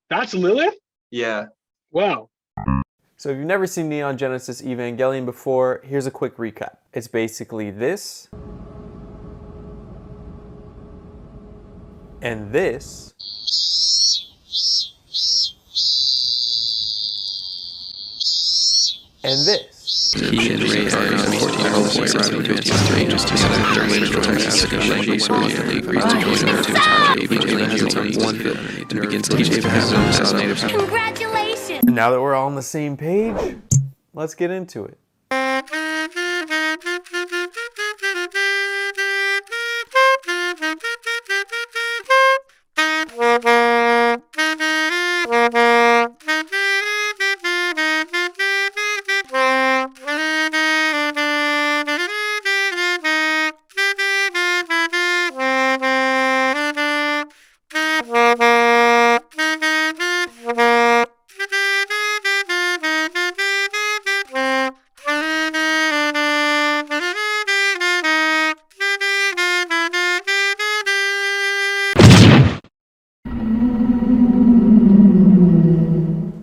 That's Lilith? Yeah. Wow. So if you've never seen Neon Genesis Evangelion before, here's a quick recap. It's basically this, and this, and this. He and Ray are on 14 angels together. Their later joins Asuka, Shinji, Sorely agrees to join her to Evangelion one film and begins to teach Abraham as native. Congratulations! Now that we're all on the same page, let's get into it.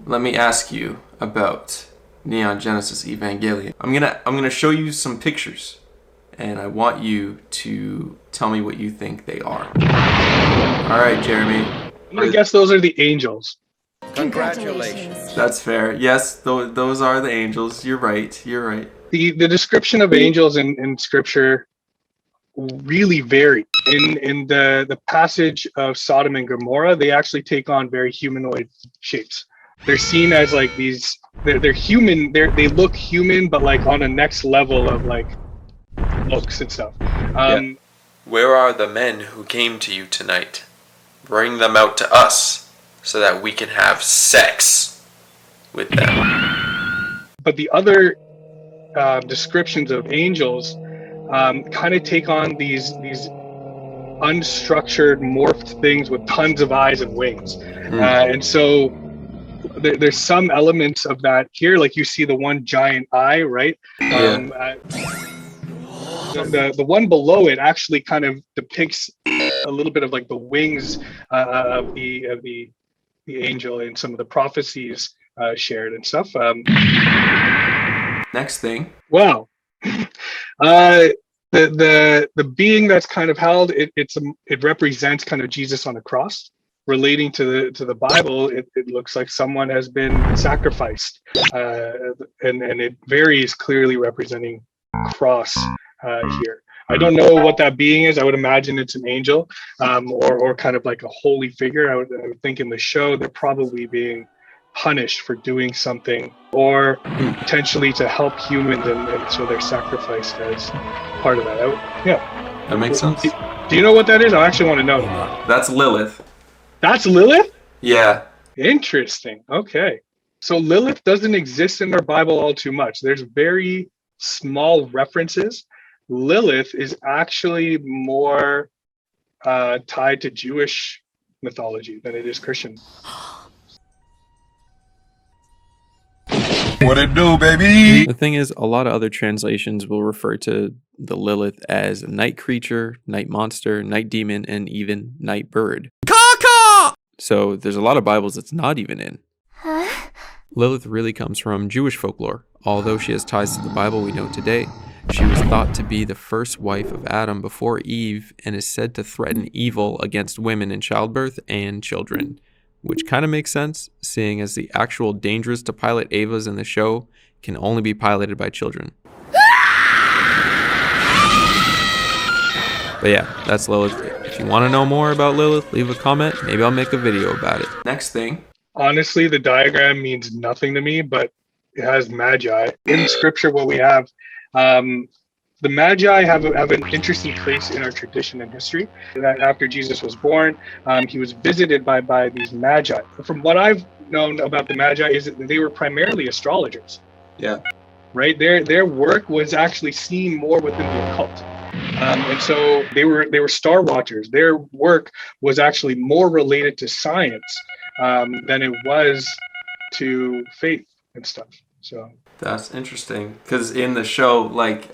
Let me ask you about Neon Genesis Evangelion. I'm gonna show you some pictures, and I want you to tell me what you think they are. All right, Jeremy. I'm gonna guess those are the angels. Congratulations. That's fair. Yes, those are the angels. You're right. You're right. The description of angels in scripture really vary. In the passage of Sodom and Gomorrah, they actually take on very humanoid shapes. They're seen as like these. They're human. They look human, but like on a next level of like looks and stuff. Where are the men who came to you tonight? Bring them out to us so that we can have sex with them. But the other descriptions of angels kind of take on these unstructured, morphed things with tons of eyes and wings, and so there's some elements of that here. Like you see the one giant eye, right? The one below it actually kind of depicts a little bit of like the wings of the angel in some of the prophecies shared and stuff. Next thing. Wow. The being that's kind of held, it represents kind of Jesus on the cross. Relating to the Bible, it looks like someone has been sacrificed, and it varies clearly representing cross here. I don't know what that being is. I would imagine it's an angel, or kind of like a holy figure. I would think in the show they're probably being punished for doing something, or potentially to help humans, and so they're sacrificed as part of that. Yeah, That makes sense. Do you know what that is? I actually want to know. That's Lilith. That's Lilith? Yeah. Interesting. Okay. So Lilith doesn't exist in our Bible all too much. There's very small references. Lilith is actually more tied to Jewish mythology than it is Christian. What it do, baby? The thing is, a lot of other translations will refer to the Lilith as a night creature, night monster, night demon, and even night bird. So there's a lot of Bibles it's not even in. Huh? Lilith really comes from Jewish folklore. Although she has ties to the Bible we know today, she was thought to be the first wife of Adam before Eve and is said to threaten evil against women in childbirth and children. Which kind of makes sense, seeing as the actual dangerous to pilot Avas in the show can only be piloted by children. But yeah, that's Lilith. If you want to know more about Lilith, leave a comment. Maybe I'll make a video about it. Next thing. Honestly, the diagram means nothing to me, but it has magi. In scripture, what we have, the magi have an interesting place in our tradition and history. That after Jesus was born, he was visited by these magi. From what I've known about the magi is that they were primarily astrologers. Yeah. Right? Their work was actually seen more within the occult. And so they were star watchers. Their work was actually more related to science than it was to faith and stuff. So That's interesting, because in the show, like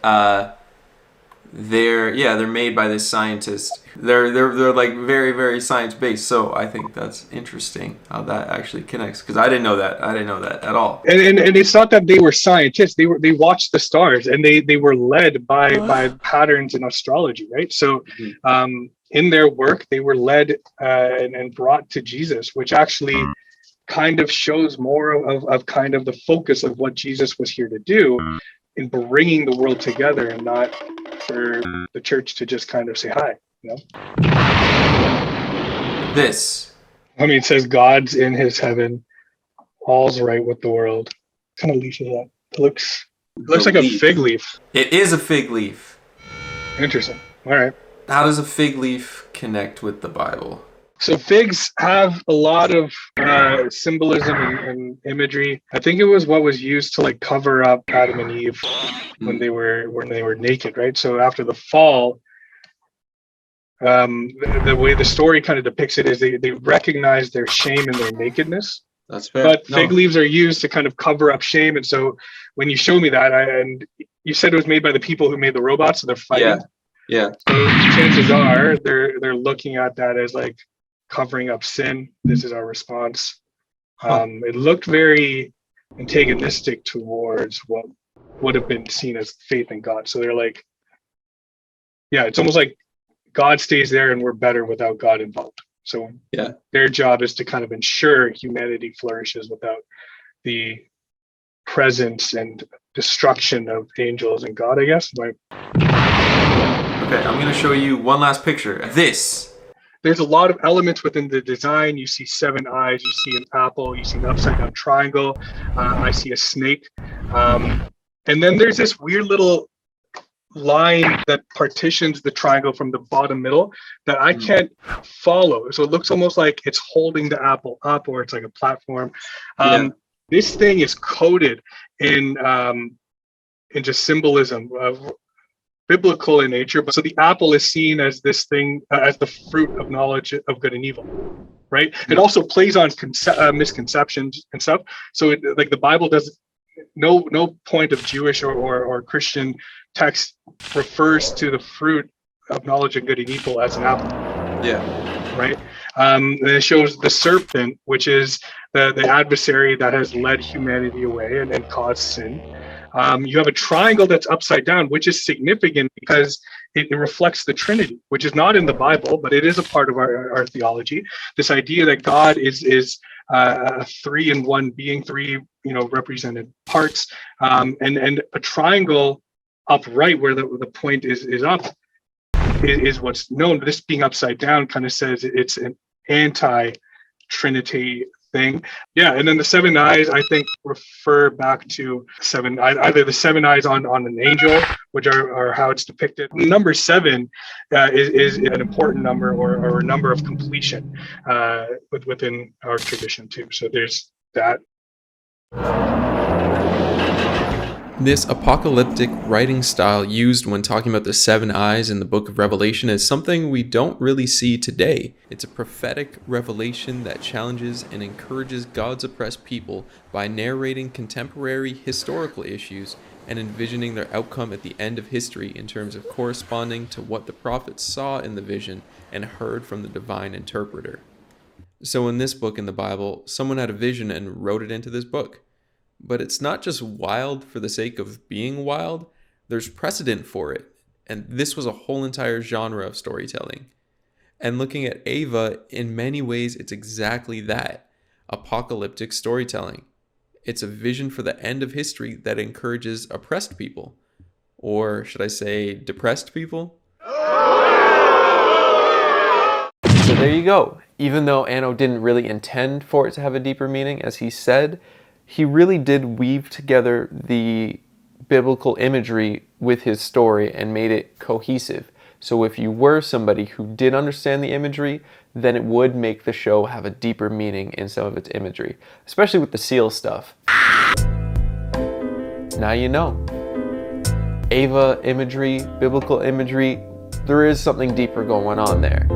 they're made by this scientist. They're like very, very science based. So I think that's interesting how that actually connects, because I didn't know that. I didn't know that at all. And it's not that they were scientists. They watched the stars, and they were led by patterns in astrology, right? So in their work, they were led and brought to Jesus, which actually kind of shows more of kind of the focus of what Jesus was here to do in bringing the world together, and not for the church to just kind of say hi, you know? This. I mean, it says God's in his heaven, all's right with the world. What kind of leaf is that? It looks like a fig leaf. It is a fig leaf. Interesting. All right. How does a fig leaf connect with the Bible? So figs have a lot of symbolism and imagery. I think it was what was used to like cover up Adam and Eve when they were naked, right? So after the fall, the way the story kind of depicts it is they recognize their shame and their nakedness. That's fair. But fig leaves are used to kind of cover up shame. And so when you show me that, and you said it was made by the people who made the robots, so they're fighting. Yeah. So chances are they're looking at that as like covering up sin. This is our response. It looked very antagonistic towards what would have been seen as faith in God. So they're like, yeah, it's almost like God stays there and we're better without God involved. So their job is to kind of ensure humanity flourishes without the presence and destruction of angels and God, I guess. Okay, I'm going to show you one last picture. There's a lot of elements within the design. You see 7 eyes, you see an apple, you see an upside down triangle. I see a snake. And then there's this weird little line that partitions the triangle from the bottom middle that I can't follow. So it looks almost like it's holding the apple up, or it's like a platform. This thing is coded in just symbolism of biblical in nature, but so the apple is seen as this thing, as the fruit of knowledge of good and evil, right? It also plays on misconceptions and stuff. So it, like the Bible does, no point of Jewish or Christian text refers to the fruit of knowledge of good and evil as an apple. Right. And it shows the serpent, which is the adversary that has led humanity away and caused sin. You have a triangle that's upside down, which is significant because it reflects the Trinity, which is not in the Bible, but it is a part of our theology. This idea that God is a 3-in-1 being, 3 represented parts, and a triangle upright where the point is up is what's known. This being upside down kind of says it's an anti-Trinity thing. And then the 7 eyes, I think, refer back to 7 eyes, either the 7 eyes on an angel, which are how it's depicted. Number 7 is an important number, or a number of completion within our tradition too. So there's that. This apocalyptic writing style used when talking about the 7 eyes in the book of Revelation is something we don't really see today. It's a prophetic revelation that challenges and encourages God's oppressed people by narrating contemporary historical issues and envisioning their outcome at the end of history in terms of corresponding to what the prophets saw in the vision and heard from the divine interpreter. So in this book in the Bible, someone had a vision and wrote it into this book. But it's not just wild for the sake of being wild. There's precedent for it. And this was a whole entire genre of storytelling. And looking at Ava, in many ways, it's exactly that. Apocalyptic storytelling. It's a vision for the end of history that encourages oppressed people. Or should I say depressed people? So there you go. Even though Anno didn't really intend for it to have a deeper meaning, as he said, he really did weave together the biblical imagery with his story and made it cohesive. So if you were somebody who did understand the imagery, then it would make the show have a deeper meaning in some of its imagery, especially with the seal stuff. Now you know. Ava imagery, biblical imagery, there is something deeper going on there.